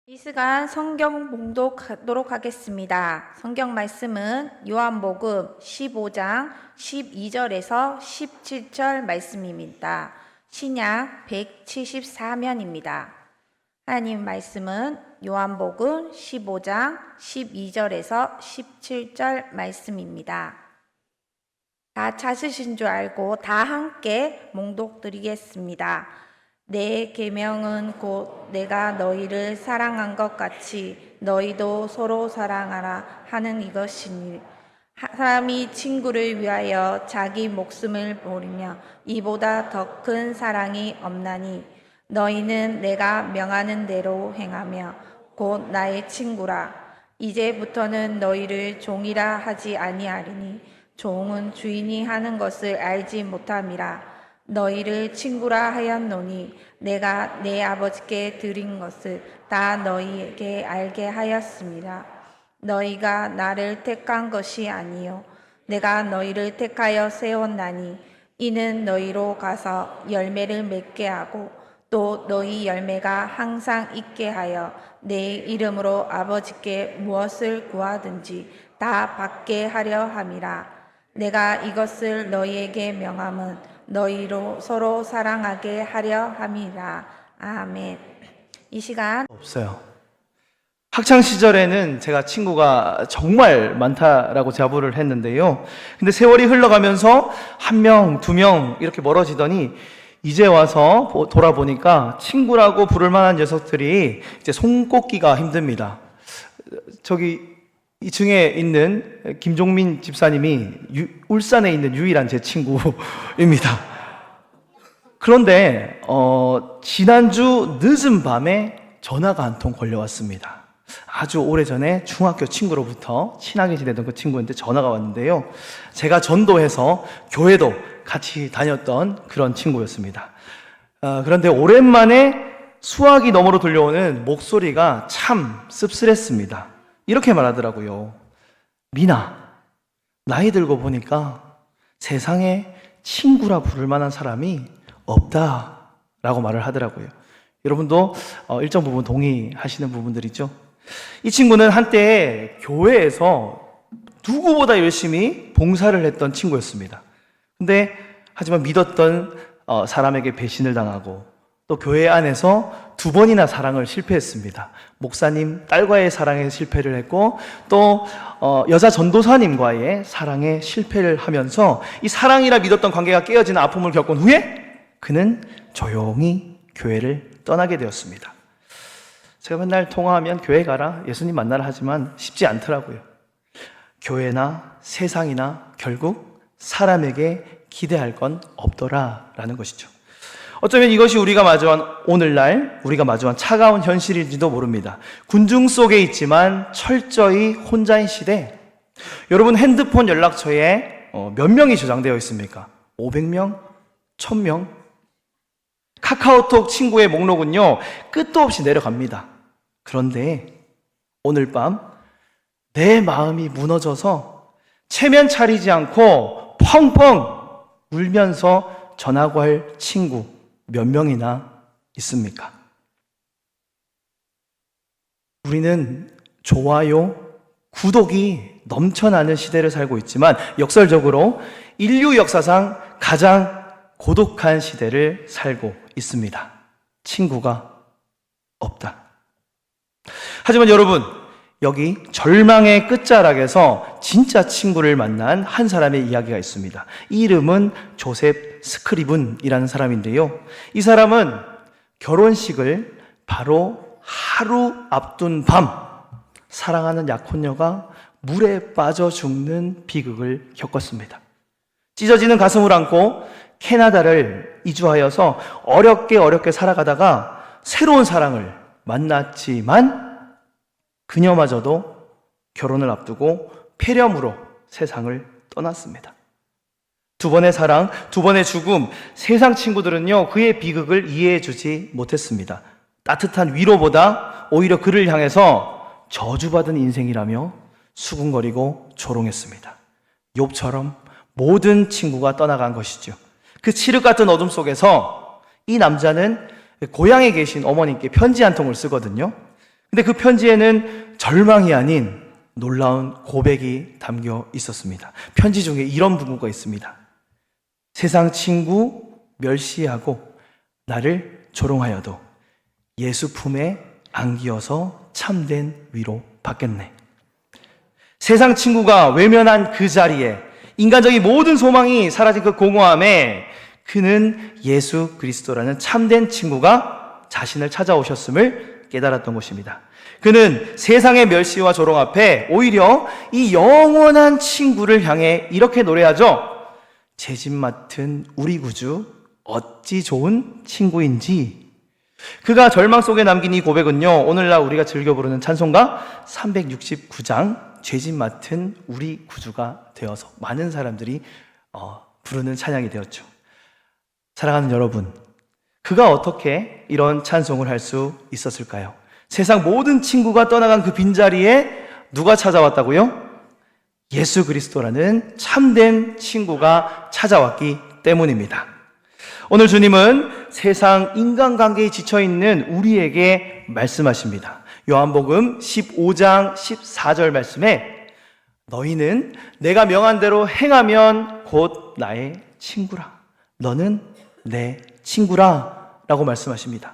이 시간 성경 봉독하도록 하겠습니다. 성경 말씀은 요한복음 15장 12절에서 17절 말씀입니다. 신약 174면입니다. 하나님 말씀은 요한복음 15장 12절에서 17절 말씀입니다. 다 찾으신 줄 알고 다 함께 봉독드리겠습니다. 내 계명은 곧 내가 너희를 사랑한 것 같이 너희도 서로 사랑하라 하는 이것이니 사람이 친구를 위하여 자기 목숨을 버리며 이보다 더 큰 사랑이 없나니 너희는 내가 명하는 대로 행하며 곧 나의 친구라. 이제부터는 너희를 종이라 하지 아니하리니 종은 주인이 하는 것을 알지 못함이라. 너희를 친구라 하였노니 내가 내 아버지께 드린 것을 다 너희에게 알게 하였습니다. 너희가 나를 택한 것이 아니요 내가 너희를 택하여 세웠나니 이는 너희로 가서 열매를 맺게 하고 또 너희 열매가 항상 있게 하여 내 이름으로 아버지께 무엇을 구하든지 다 받게 하려 함이라. 내가 이것을 너희에게 명함은 너희로 서로 사랑하게 하려 함이라. 아멘. 이 시간 없어요. 학창 시절에는 제가 친구가 정말 많다라고 자부를 했는데요. 근데 세월이 흘러가면서 한 명, 두 명 이렇게 멀어지더니 이제 와서 돌아보니까 친구라고 부를 만한 녀석들이 이제 손꼽기가 힘듭니다. 저기 2층에 있는 김종민 집사님이 울산에 있는 유일한 제 친구입니다. 그런데 지난주 늦은 밤에 전화가 한 통 걸려왔습니다. 아주 오래전에 중학교 친구로부터 친하게 지내던 그 친구한테 전화가 왔는데요. 제가 전도해서 교회도 같이 다녔던 그런 친구였습니다. 그런데 오랜만에 수화기 너머로 들려오는 목소리가 참 씁쓸했습니다. 이렇게 말하더라고요. 미나, 나이 들고 보니까 세상에 친구라 부를 만한 사람이 없다라고 말을 하더라고요. 여러분도 일정 부분 동의하시는 부분들이죠? 이 친구는 한때 교회에서 누구보다 열심히 봉사를 했던 친구였습니다. 근데 하지만 믿었던 사람에게 배신을 당하고 또 교회 안에서 2번이나 사랑을 실패했습니다. 목사님 딸과의 사랑에 실패를 했고 또 여자 전도사님과의 사랑에 실패를 하면서 이 사랑이라 믿었던 관계가 깨어지는 아픔을 겪은 후에 그는 조용히 교회를 떠나게 되었습니다. 제가 맨날 통화하면 교회 가라, 예수님 만나라 하지만 쉽지 않더라고요. 교회나 세상이나 결국 사람에게 기대할 건 없더라라는 것이죠. 어쩌면 이것이 우리가 마주한 오늘날 우리가 마주한 차가운 현실인지도 모릅니다. 군중 속에 있지만 철저히 혼자인 시대. 여러분 핸드폰 연락처에 몇 명이 저장되어 있습니까? 500명? 1000명? 카카오톡 친구의 목록은요 끝도 없이 내려갑니다. 그런데 오늘 밤 내 마음이 무너져서 체면 차리지 않고 펑펑 울면서 전화고 할 친구 몇 명이나 있습니까? 우리는 좋아요, 구독이 넘쳐나는 시대를 살고 있지만 역설적으로 인류 역사상 가장 고독한 시대를 살고 있습니다. 친구가 없다. 하지만 여러분, 여기 절망의 끝자락에서 진짜 친구를 만난 한 사람의 이야기가 있습니다. 이 이름은 조셉 스크리븐이라는 사람인데요. 이 사람은 결혼식을 바로 하루 앞둔 밤 사랑하는 약혼녀가 물에 빠져 죽는 비극을 겪었습니다. 찢어지는 가슴을 안고 캐나다를 이주하여서 어렵게 살아가다가 새로운 사랑을 만났지만 그녀마저도 결혼을 앞두고 폐렴으로 세상을 떠났습니다. 2번의 사랑, 2번의 죽음, 세상 친구들은요 그의 비극을 이해해주지 못했습니다. 따뜻한 위로보다 오히려 그를 향해서 저주받은 인생이라며 수군거리고 조롱했습니다. 욥처럼 모든 친구가 떠나간 것이죠. 그 칠흑 같은 어둠 속에서 이 남자는 고향에 계신 어머니께 편지 한 통을 쓰거든요. 근데 그 편지에는 절망이 아닌 놀라운 고백이 담겨 있었습니다. 편지 중에 이런 문구가 있습니다. 세상 친구 멸시하고 나를 조롱하여도 예수 품에 안기어서 참된 위로 받겠네. 세상 친구가 외면한 그 자리에 인간적인 모든 소망이 사라진 그 공허함에 그는 예수 그리스도라는 참된 친구가 자신을 찾아오셨음을 깨달았던 것입니다. 그는 세상의 멸시와 조롱 앞에 오히려 이 영원한 친구를 향해 이렇게 노래하죠. 제 집 맡은 우리 구주 어찌 좋은 친구인지. 그가 절망 속에 남긴 이 고백은요, 오늘날 우리가 즐겨 부르는 찬송가 369장 죄 집 맡은 우리 구주가 되어서 많은 사람들이 부르는 찬양이 되었죠. 사랑하는 여러분, 그가 어떻게 이런 찬송을 할 수 있었을까요? 세상 모든 친구가 떠나간 그 빈자리에 누가 찾아왔다고요? 예수 그리스도라는 참된 친구가 찾아왔기 때문입니다. 오늘 주님은 세상 인간관계에 지쳐있는 우리에게 말씀하십니다. 요한복음 15장 14절 말씀에 너희는 내가 명한 대로 행하면 곧 나의 친구라. 너는 내 친구라 라고 말씀하십니다.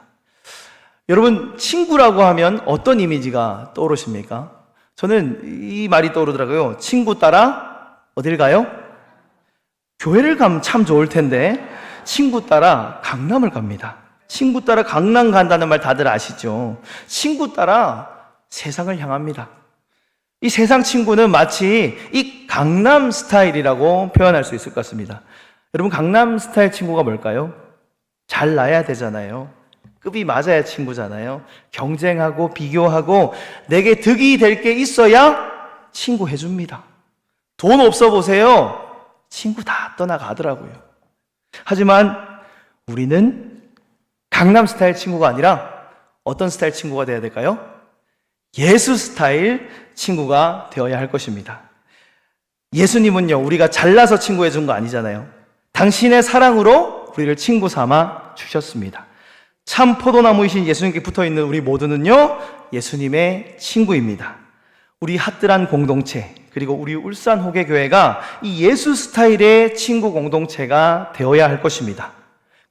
여러분, 친구라고 하면 어떤 이미지가 떠오르십니까? 저는 이 말이 떠오르더라고요. 친구 따라 어딜 가요? 교회를 가면 참 좋을 텐데 친구 따라 강남을 갑니다. 친구 따라 강남 간다는 말 다들 아시죠? 친구 따라 세상을 향합니다. 이 세상 친구는 마치 이 강남 스타일이라고 표현할 수 있을 것 같습니다. 여러분, 강남 스타일 친구가 뭘까요? 잘나야 되잖아요. 급이 맞아야 친구잖아요. 경쟁하고 비교하고 내게 득이 될 게 있어야 친구 해줍니다. 돈 없어 보세요. 친구 다 떠나가더라고요. 하지만 우리는 강남 스타일 친구가 아니라 어떤 스타일 친구가 되어야 될까요? 예수 스타일 친구가 되어야 할 것입니다. 예수님은요, 우리가 잘나서 친구해 준 거 아니잖아요. 당신의 사랑으로 우리를 친구 삼아 주셨습니다. 참 포도나무이신 예수님께 붙어있는 우리 모두는요, 예수님의 친구입니다. 우리 핫들한 공동체, 그리고 우리 울산 호계교회가 이 예수 스타일의 친구 공동체가 되어야 할 것입니다.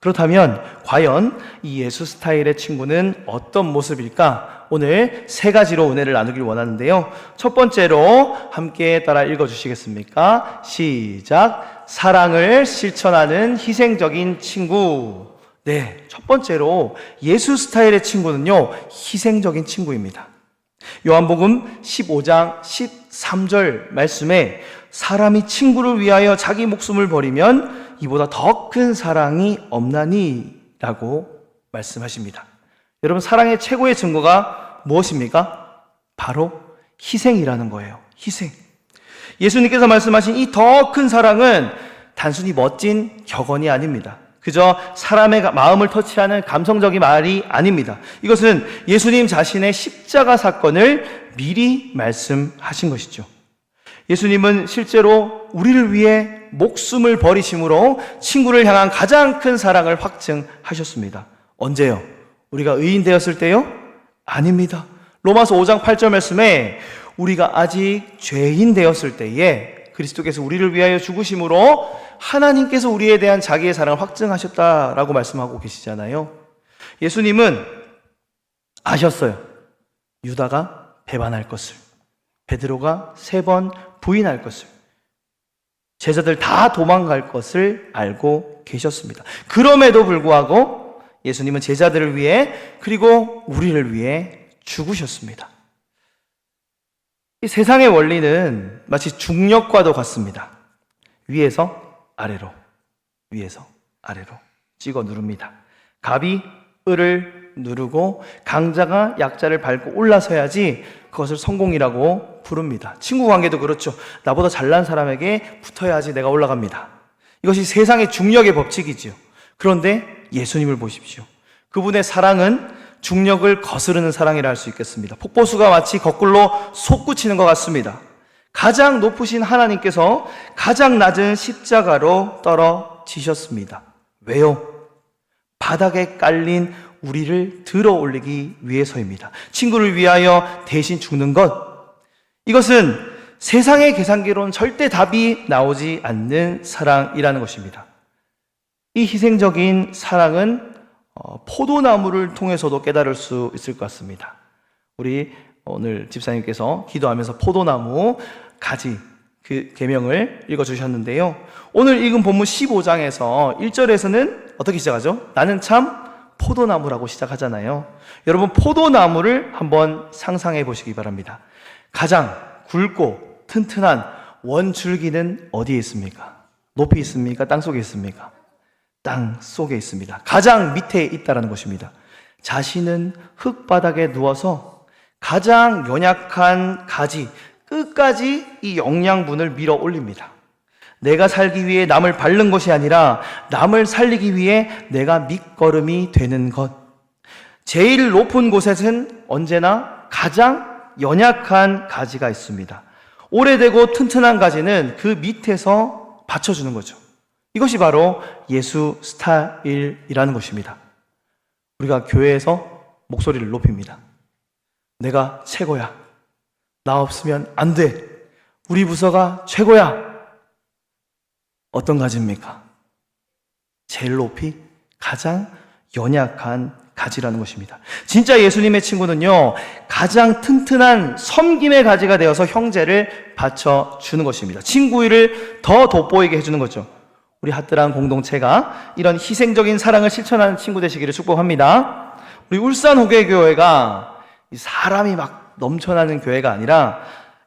그렇다면 과연 이 예수 스타일의 친구는 어떤 모습일까? 오늘 세 가지로 은혜를 나누길 원하는데요. 첫 번째로 함께 따라 읽어주시겠습니까? 시작. 사랑을 실천하는 희생적인 친구. 네, 첫 번째로 예수 스타일의 친구는요, 희생적인 친구입니다. 요한복음 15장 13절 말씀에 사람이 친구를 위하여 자기 목숨을 버리면 이보다 더 큰 사랑이 없나니 라고 말씀하십니다. 여러분, 사랑의 최고의 증거가 무엇입니까? 바로 희생이라는 거예요. 희생. 예수님께서 말씀하신 이 더 큰 사랑은 단순히 멋진 격언이 아닙니다. 그저 사람의 마음을 터치하는 감성적인 말이 아닙니다. 이것은 예수님 자신의 십자가 사건을 미리 말씀하신 것이죠. 예수님은 실제로 우리를 위해 목숨을 버리심으로 친구를 향한 가장 큰 사랑을 확증하셨습니다. 언제요? 우리가 의인 되었을 때요? 아닙니다. 로마서 5장 8절 말씀에 우리가 아직 죄인 되었을 때에 그리스도께서 우리를 위하여 죽으심으로 하나님께서 우리에 대한 자기의 사랑을 확증하셨다라고 말씀하고 계시잖아요. 예수님은 아셨어요. 유다가 배반할 것을, 베드로가 3번 부인할 것을, 제자들 다 도망갈 것을 알고 계셨습니다. 그럼에도 불구하고 예수님은 제자들을 위해, 그리고 우리를 위해 죽으셨습니다. 이 세상의 원리는 마치 중력과도 같습니다. 위에서 아래로, 위에서 아래로 찍어 누릅니다. 갑이 을을 누르고 강자가 약자를 밟고 올라서야지 그것을 성공이라고 부릅니다. 친구 관계도 그렇죠. 나보다 잘난 사람에게 붙어야지 내가 올라갑니다. 이것이 세상의 중력의 법칙이지요. 그런데 예수님을 보십시오. 그분의 사랑은 중력을 거스르는 사랑이라 할 수 있겠습니다. 폭포수가 마치 거꾸로 솟구치는 것 같습니다. 가장 높으신 하나님께서 가장 낮은 십자가로 떨어지셨습니다. 왜요? 바닥에 깔린 우리를 들어 올리기 위해서입니다. 친구를 위하여 대신 죽는 것, 이것은 세상의 계산기로는 절대 답이 나오지 않는 사랑이라는 것입니다. 이 희생적인 사랑은 포도나무를 통해서도 깨달을 수 있을 것 같습니다. 우리 오늘 집사님께서 기도하면서 포도나무 가지 그 계명을 읽어주셨는데요. 오늘 읽은 본문 15장에서 1절에서는 어떻게 시작하죠? 나는 참 포도나무라고 시작하잖아요. 여러분, 포도나무를 한번 상상해 보시기 바랍니다. 가장 굵고 튼튼한 원줄기는 어디에 있습니까? 높이 있습니까? 땅 속에 있습니까? 땅 속에 있습니다. 가장 밑에 있다는 것입니다. 자신은 흙바닥에 누워서 가장 연약한 가지 끝까지 이 영양분을 밀어 올립니다. 내가 살기 위해 남을 밟는 것이 아니라 남을 살리기 위해 내가 밑거름이 되는 것. 제일 높은 곳에는 언제나 가장 연약한 가지가 있습니다. 오래되고 튼튼한 가지는 그 밑에서 받쳐주는 거죠. 이것이 바로 예수 스타일이라는 것입니다. 우리가 교회에서 목소리를 높입니다. 내가 최고야. 나 없으면 안 돼. 우리 부서가 최고야. 어떤 가지입니까? 제일 높이 가장 연약한 가지라는 것입니다. 진짜 예수님의 친구는요, 가장 튼튼한 섬김의 가지가 되어서 형제를 받쳐주는 것입니다. 친구를 더 돋보이게 해주는 거죠. 우리 핫들한 공동체가 이런 희생적인 사랑을 실천하는 친구 되시기를 축복합니다. 우리 울산 호계교회가 사람이 막 넘쳐나는 교회가 아니라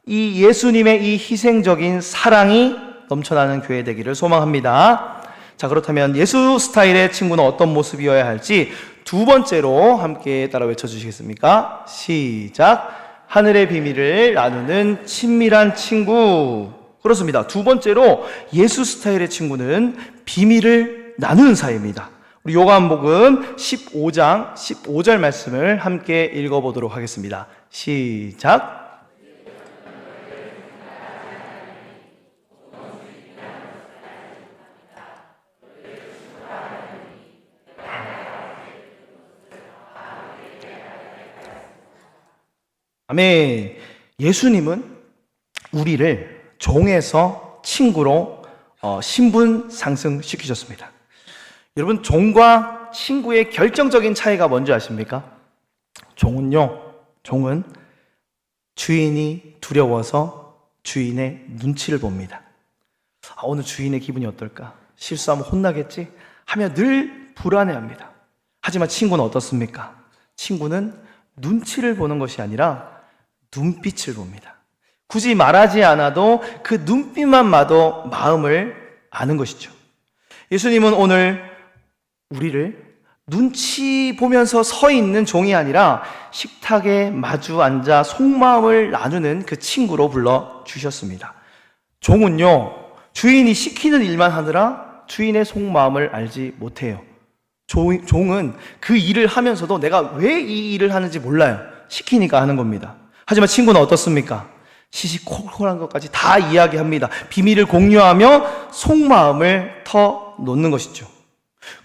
이 예수님의 이 희생적인 사랑이 넘쳐나는 교회 되기를 소망합니다. 자, 그렇다면 예수 스타일의 친구는 어떤 모습이어야 할지 두 번째로 함께 따라 외쳐주시겠습니까? 시작! 하늘의 비밀을 나누는 친밀한 친구. 그렇습니다. 두 번째로 예수 스타일의 친구는 비밀을 나누는 사이입니다. 우리 요한복음 15장 15절 말씀을 함께 읽어보도록 하겠습니다. 시작! 아멘. 예수님은 우리를 종에서 친구로 신분 상승시키셨습니다. 여러분, 종과 친구의 결정적인 차이가 뭔지 아십니까? 종은 주인이 두려워서 주인의 눈치를 봅니다. 오늘 주인의 기분이 어떨까? 실수하면 혼나겠지? 하며 늘 불안해합니다. 하지만 친구는 어떻습니까? 친구는 눈치를 보는 것이 아니라 눈빛을 봅니다. 굳이 말하지 않아도 그 눈빛만 봐도 마음을 아는 것이죠. 예수님은 오늘 우리를 눈치 보면서 서 있는 종이 아니라 식탁에 마주 앉아 속마음을 나누는 그 친구로 불러주셨습니다. 종은요, 주인이 시키는 일만 하느라 주인의 속마음을 알지 못해요. 종은 그 일을 하면서도 내가 왜 이 일을 하는지 몰라요. 시키니까 하는 겁니다. 하지만 친구는 어떻습니까? 시시콜콜한 것까지 다 이야기합니다. 비밀을 공유하며 속마음을 터놓는 것이죠.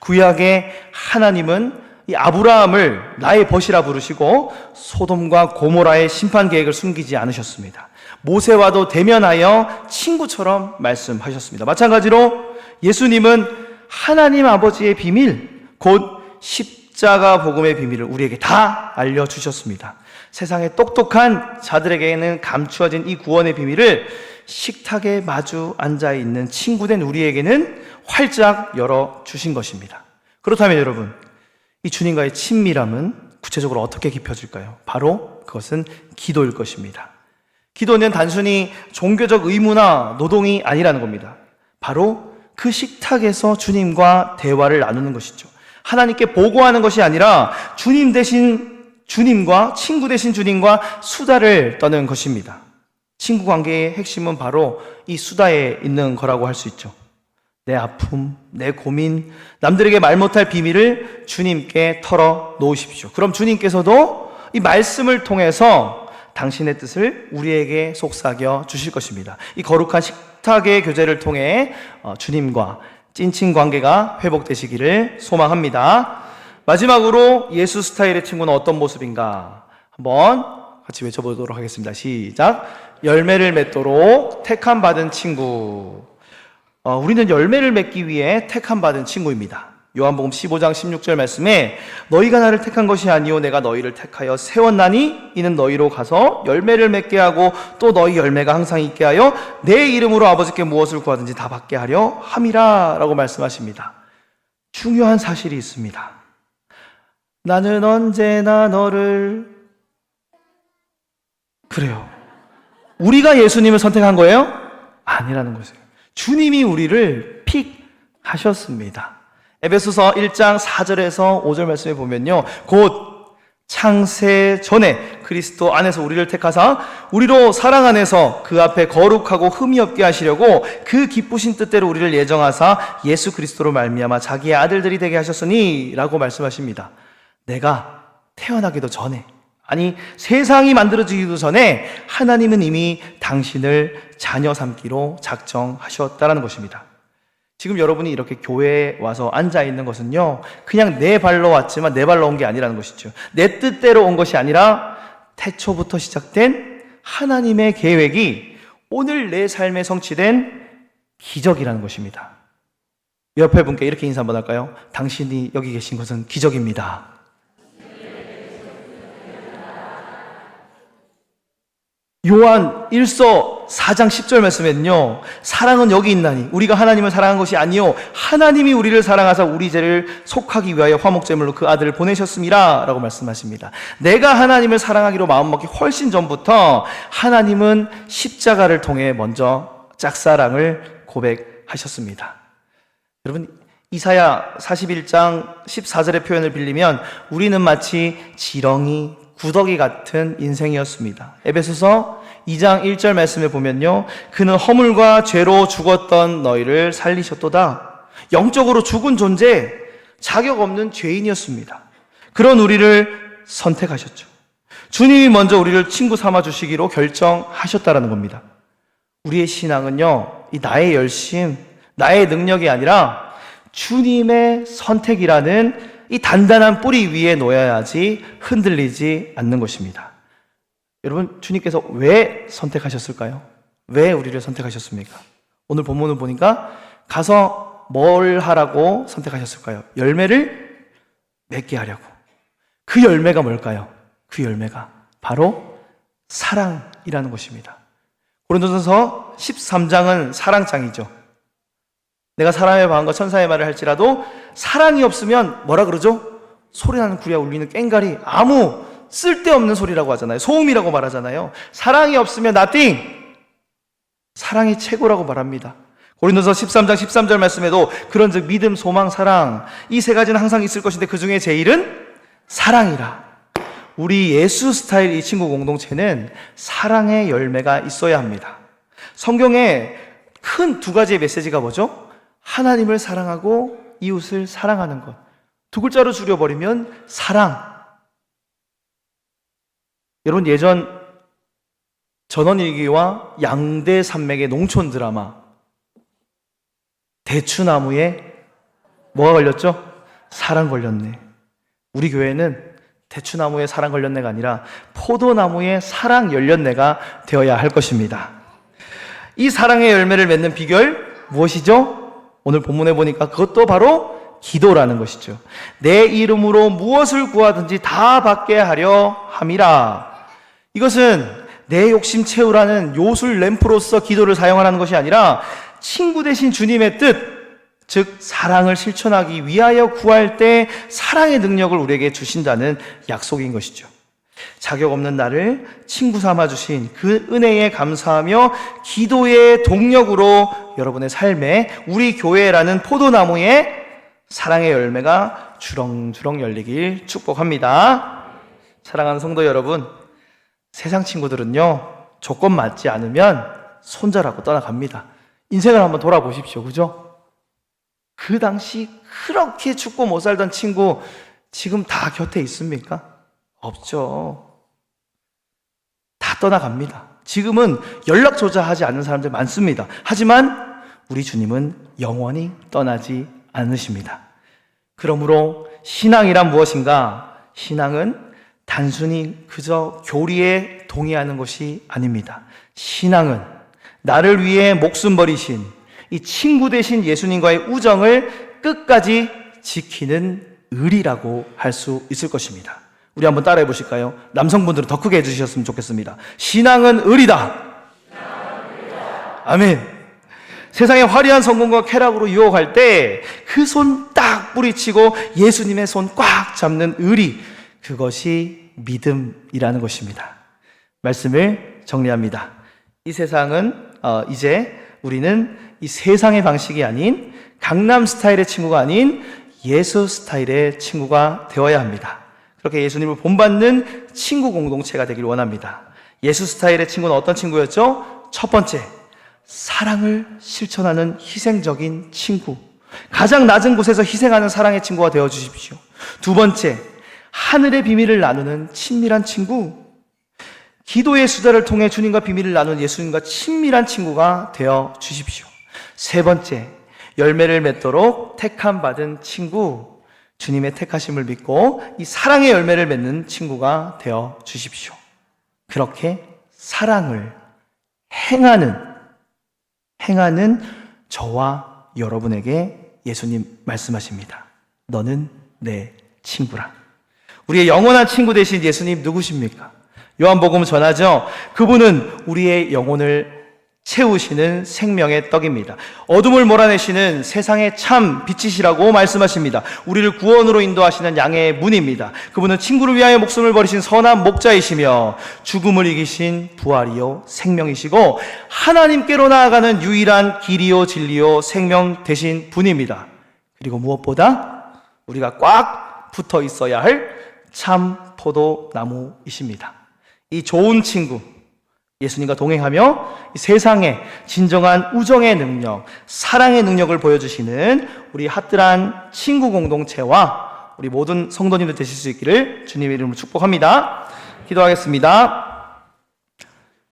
구약의 하나님은 이 아브라함을 나의 벗이라 부르시고 소돔과 고모라의 심판 계획을 숨기지 않으셨습니다. 모세와도 대면하여 친구처럼 말씀하셨습니다. 마찬가지로 예수님은 하나님 아버지의 비밀, 곧 십자가 복음의 비밀을 우리에게 다 알려주셨습니다. 세상의 똑똑한 자들에게는 감추어진 이 구원의 비밀을 식탁에 마주 앉아있는 친구된 우리에게는 활짝 열어주신 것입니다. 그렇다면 여러분, 이 주님과의 친밀함은 구체적으로 어떻게 깊어질까요? 바로 그것은 기도일 것입니다. 기도는 단순히 종교적 의무나 노동이 아니라는 겁니다. 바로 그 식탁에서 주님과 대화를 나누는 것이죠. 하나님께 보고하는 것이 아니라 주님 대신 주님과, 친구 대신 주님과 수다를 떠는 것입니다. 친구 관계의 핵심은 바로 이 수다에 있는 거라고 할 수 있죠. 내 아픔, 내 고민, 남들에게 말 못할 비밀을 주님께 털어 놓으십시오. 그럼 주님께서도 이 말씀을 통해서 당신의 뜻을 우리에게 속삭여 주실 것입니다. 이 거룩한 식탁의 교제를 통해 주님과 찐친 관계가 회복되시기를 소망합니다. 마지막으로 예수 스타일의 친구는 어떤 모습인가? 한번 같이 외쳐보도록 하겠습니다. 시작. 열매를 맺도록 택함 받은 친구. 우리는 열매를 맺기 위해 택함 받은 친구입니다. 요한복음 15장 16절 말씀에 너희가 나를 택한 것이 아니요 내가 너희를 택하여 세웠나니 이는 너희로 가서 열매를 맺게 하고 또 너희 열매가 항상 있게 하여 내 이름으로 아버지께 무엇을 구하든지 다 받게 하려 함이라 라고 말씀하십니다. 중요한 사실이 있습니다. 나는 언제나 너를 그래요. 우리가 예수님을 선택한 거예요? 아니라는 것이에요. 주님이 우리를 픽하셨습니다. 에베소서 1장 4절에서 5절 말씀에 보면요, 곧 창세 전에 그리스도 안에서 우리를 택하사 우리로 사랑 안에서 그 앞에 거룩하고 흠이 없게 하시려고 그 기쁘신 뜻대로 우리를 예정하사 예수 그리스도로 말미암아 자기의 아들들이 되게 하셨으니 라고 말씀하십니다. 내가 태어나기도 전에, 아니 세상이 만들어지기도 전에 하나님은 이미 당신을 자녀 삼기로 작정하셨다라는 것입니다. 지금 여러분이 이렇게 교회에 와서 앉아 있는 것은요, 그냥 내 발로 왔지만 내 발로 온 게 아니라는 것이죠. 내 뜻대로 온 것이 아니라 태초부터 시작된 하나님의 계획이 오늘 내 삶에 성취된 기적이라는 것입니다. 옆에 분께 이렇게 인사 한번 할까요? 당신이 여기 계신 것은 기적입니다. 요한 1서 4장 10절 말씀에는요, 사랑은 여기 있나니 우리가 하나님을 사랑한 것이 아니요 하나님이 우리를 사랑하사 우리 죄를 속하기 위하여 화목제물로 그 아들을 보내셨음이라 라고 말씀하십니다. 내가 하나님을 사랑하기로 마음먹기 훨씬 전부터 하나님은 십자가를 통해 먼저 짝사랑을 고백하셨습니다. 여러분, 이사야 41장 14절의 표현을 빌리면 우리는 마치 지렁이 구더기 같은 인생이었습니다. 에베소서 2장 1절 말씀에 보면요, 그는 허물과 죄로 죽었던 너희를 살리셨도다. 영적으로 죽은 존재, 자격 없는 죄인이었습니다. 그런 우리를 선택하셨죠. 주님이 먼저 우리를 친구 삼아 주시기로 결정하셨다라는 겁니다. 우리의 신앙은요, 이 나의 열심, 나의 능력이 아니라 주님의 선택이라는 이 단단한 뿌리 위에 놓여야지 흔들리지 않는 것입니다. 여러분, 주님께서 왜 선택하셨을까요? 왜 우리를 선택하셨습니까? 오늘 본문을 보니까 가서 뭘 하라고 선택하셨을까요? 열매를 맺게 하려고. 그 열매가 뭘까요? 그 열매가 바로 사랑이라는 것입니다. 고린도전서 13장은 사랑장이죠. 내가 사람의 마음과 천사의 말을 할지라도 사랑이 없으면 뭐라 그러죠? 소리나는 구리와 울리는 꽹과리, 아무 쓸데없는 소리라고 하잖아요. 소음이라고 말하잖아요. 사랑이 없으면 nothing. 사랑이 최고라고 말합니다. 고린도서 13장 13절 말씀에도 그런즉 믿음, 소망, 사랑, 이 세 가지는 항상 있을 것인데 그 중에 제일은 사랑이라. 우리 예수 스타일 이 친구 공동체는 사랑의 열매가 있어야 합니다. 성경에 큰 두 가지의 메시지가 뭐죠? 하나님을 사랑하고 이웃을 사랑하는 것. 두 글자로 줄여버리면 사랑. 여러분, 예전 전원일기와 양대산맥의 농촌 드라마 대추나무에 뭐가 걸렸죠? 사랑 걸렸네. 우리 교회는 대추나무에 사랑 걸렸네가 아니라 포도나무에 사랑 열렸네가 되어야 할 것입니다. 이 사랑의 열매를 맺는 비결 무엇이죠? 오늘 본문에 보니까 그것도 바로 기도라는 것이죠. 내 이름으로 무엇을 구하든지 다 받게 하려 함이라. 이것은 내 욕심 채우라는 요술 램프로서 기도를 사용하라는 것이 아니라 친구 되신 주님의 뜻, 즉 사랑을 실천하기 위하여 구할 때 사랑의 능력을 우리에게 주신다는 약속인 것이죠. 자격 없는 나를 친구 삼아 주신 그 은혜에 감사하며 기도의 동력으로 여러분의 삶에 우리 교회라는 포도나무에 사랑의 열매가 주렁주렁 열리길 축복합니다. 사랑하는 성도 여러분, 세상 친구들은요, 조건 맞지 않으면 손절하고 떠나갑니다. 인생을 한번 돌아보십시오. 그죠? 그 당시 그렇게 죽고 못 살던 친구 지금 다 곁에 있습니까? 없죠. 다 떠나갑니다. 지금은 연락조차 하지 않는 사람들 많습니다. 하지만 우리 주님은 영원히 떠나지 않으십니다. 그러므로 신앙이란 무엇인가? 신앙은 단순히 그저 교리에 동의하는 것이 아닙니다. 신앙은 나를 위해 목숨 버리신 이 친구 되신 예수님과의 우정을 끝까지 지키는 의리라고 할 수 있을 것입니다. 우리 한번 따라해 보실까요? 남성분들은 더 크게 해주셨으면 좋겠습니다. 신앙은 의리다. 아멘. 세상의 화려한 성공과 쾌락으로 유혹할 때 그 손 딱 뿌리치고 예수님의 손 꽉 잡는 의리, 그것이 믿음이라는 것입니다. 말씀을 정리합니다. 이 세상은 이제 우리는 이 세상의 방식이 아닌 강남 스타일의 친구가 아닌 예수 스타일의 친구가 되어야 합니다. 그렇게 예수님을 본받는 친구 공동체가 되길 원합니다. 예수 스타일의 친구는 어떤 친구였죠? 첫 번째, 사랑을 실천하는 희생적인 친구. 가장 낮은 곳에서 희생하는 사랑의 친구가 되어 주십시오. 두 번째, 하늘의 비밀을 나누는 친밀한 친구. 기도의 수다를 통해 주님과 비밀을 나누는 예수님과 친밀한 친구가 되어 주십시오. 세 번째, 열매를 맺도록 택함 받은 친구. 주님의 택하심을 믿고 이 사랑의 열매를 맺는 친구가 되어 주십시오. 그렇게 사랑을 행하는 저와 여러분에게 예수님 말씀하십니다. 너는 내 친구라. 우리의 영원한 친구 되신 예수님 누구십니까? 요한복음 전하죠. 그분은 우리의 영혼을 채우시는 생명의 떡입니다. 어둠을 몰아내시는 세상의 참 빛이시라고 말씀하십니다. 우리를 구원으로 인도하시는 양의 문입니다. 그분은 친구를 위하여 목숨을 버리신 선한 목자이시며 죽음을 이기신 부활이요 생명이시고 하나님께로 나아가는 유일한 길이요 진리요 생명 되신 분입니다. 그리고 무엇보다 우리가 꽉 붙어 있어야 할 참 포도나무이십니다. 이 좋은 친구 예수님과 동행하며 이 세상에 진정한 우정의 능력, 사랑의 능력을 보여주시는 우리 핫들한 친구 공동체와 우리 모든 성도님들 되실 수 있기를 주님의 이름으로 축복합니다. 기도하겠습니다.